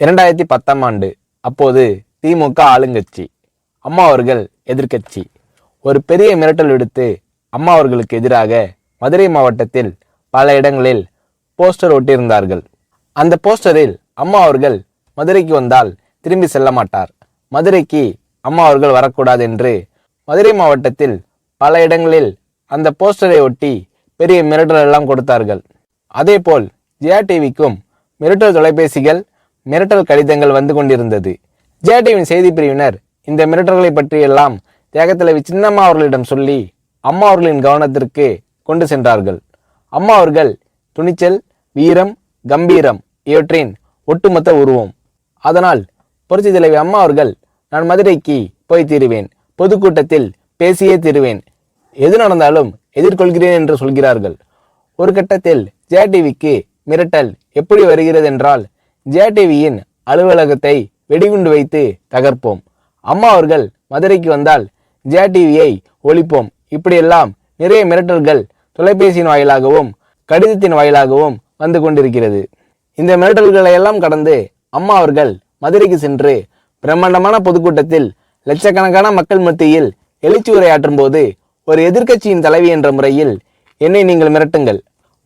2010ஆம் ஆண்டு. அப்போது திமுக ஆளுங்கட்சி, அம்மா அவர்கள் எதிர்க்கட்சி. ஒரு பெரிய மிரட்டல் விடுத்து அம்மா அவர்களுக்கு எதிராக மதுரை மாவட்டத்தில் பல இடங்களில் போஸ்டர் ஒட்டியிருந்தார்கள். அந்த போஸ்டரில் அம்மா அவர்கள் மதுரைக்கு வந்தால் திரும்பி செல்ல மாட்டார், மதுரைக்கு அம்மா அவர்கள் வரக்கூடாது என்று மதுரை மாவட்டத்தில் பல இடங்களில் அந்த போஸ்டரை ஒட்டி பெரிய மிரட்டல் எல்லாம் கொடுத்தார்கள். அதேபோல் ஜெயா டிவிக்கும் மிரட்டல் தொலைபேசிகள், மிரட்டல் கடிதங்கள் வந்து கொண்டிருந்தது. ஜெயா டிவியின் செய்தி பிரிவினர் இந்த மிரட்டல்களை பற்றியெல்லாம் தியாகத்தலைவி சின்னம்மா அவர்களிடம் சொல்லி அம்மா அவர்களின் கவனத்திற்கு கொண்டு சென்றார்கள். அம்மா அவர்கள் துணிச்சல், வீரம், கம்பீரம் இவற்றின் ஒட்டுமொத்த உருவம். அதனால் புரட்சி தலைவி அம்மா அவர்கள், நான் மதுரைக்கு போய் தீருவேன், பொதுக்கூட்டத்தில் பேசியே தீருவேன், எது நடந்தாலும் எதிர்கொள்கிறேன் என்று சொல்கிறார்கள். ஒரு கட்டத்தில் ஜெயா டிவிக்கு மிரட்டல் எப்படி வருகிறது என்றால், ஜெயா டிவியின் அலுவலகத்தை வெடிகுண்டு வைத்து தகர்ப்போம், அம்மா அவர்கள் மதுரைக்கு வந்தால் ஜெயா டிவியை ஒழிப்போம், இப்படியெல்லாம் நிறைய மிரட்டல்கள் தொலைபேசியின் வாயிலாகவும் கடிதத்தின் வாயிலாகவும் வந்து கொண்டிருக்கிறது. இந்த மிரட்டல்களை எல்லாம் கடந்து அம்மா அவர்கள் மதுரைக்கு சென்று பிரம்மாண்டமான பொதுக்கூட்டத்தில் லட்சக்கணக்கான மக்கள் மத்தியில் எழுச்சி உரையாற்றும் போது, ஒரு எதிர்க்கட்சியின் தலைவி என்ற முறையில் என்னை நீங்கள் மிரட்டுங்கள்,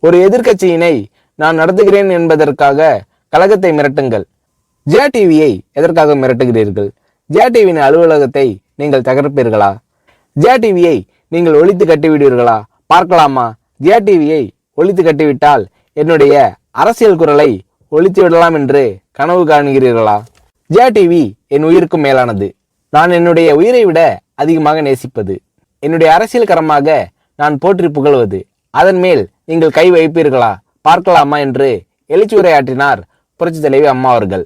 ஒரு எதிர்க்கட்சியினை நான் நடத்துகிறேன் என்பதற்காக கழகத்தை மிரட்டுங்கள், ஜெயா டிவியை எதற்காக மிரட்டுகிறீர்கள், ஜெயா டிவியின் அலுவலகத்தை நீங்கள் தகர்ப்பீர்களா, ஜெயா டிவியை நீங்கள் ஒழித்து கட்டிவிடுவீர்களா, பார்க்கலாமா, ஜெயா டிவியை ஒழித்து கட்டிவிட்டால் என்னுடைய அரசியல் குரலை ஒழித்து விடலாம் என்று கனவு காண்கிறீர்களா? ஜெயா டிவி என் உயிருக்கும் மேலானது, நான் என்னுடைய உயிரை விட அதிகமாக நேசிப்பது, என்னுடைய அரசியல் கரமாக நான் போற்றி புகழ்வது, அதன் மேல் நீங்கள் கை வைப்பீர்களா, பார்க்கலாமா என்று எழுச்சி உரையாற்றினார் புரட்சி தலைவி அம்மா அவர்கள்.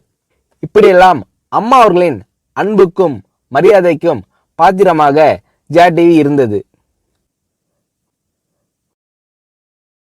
இப்படியெல்லாம் அம்மா அவர்களின் அன்புக்கும் மரியாதைக்கும் பாத்திரமாக ஜெயா டிவி இருந்தது.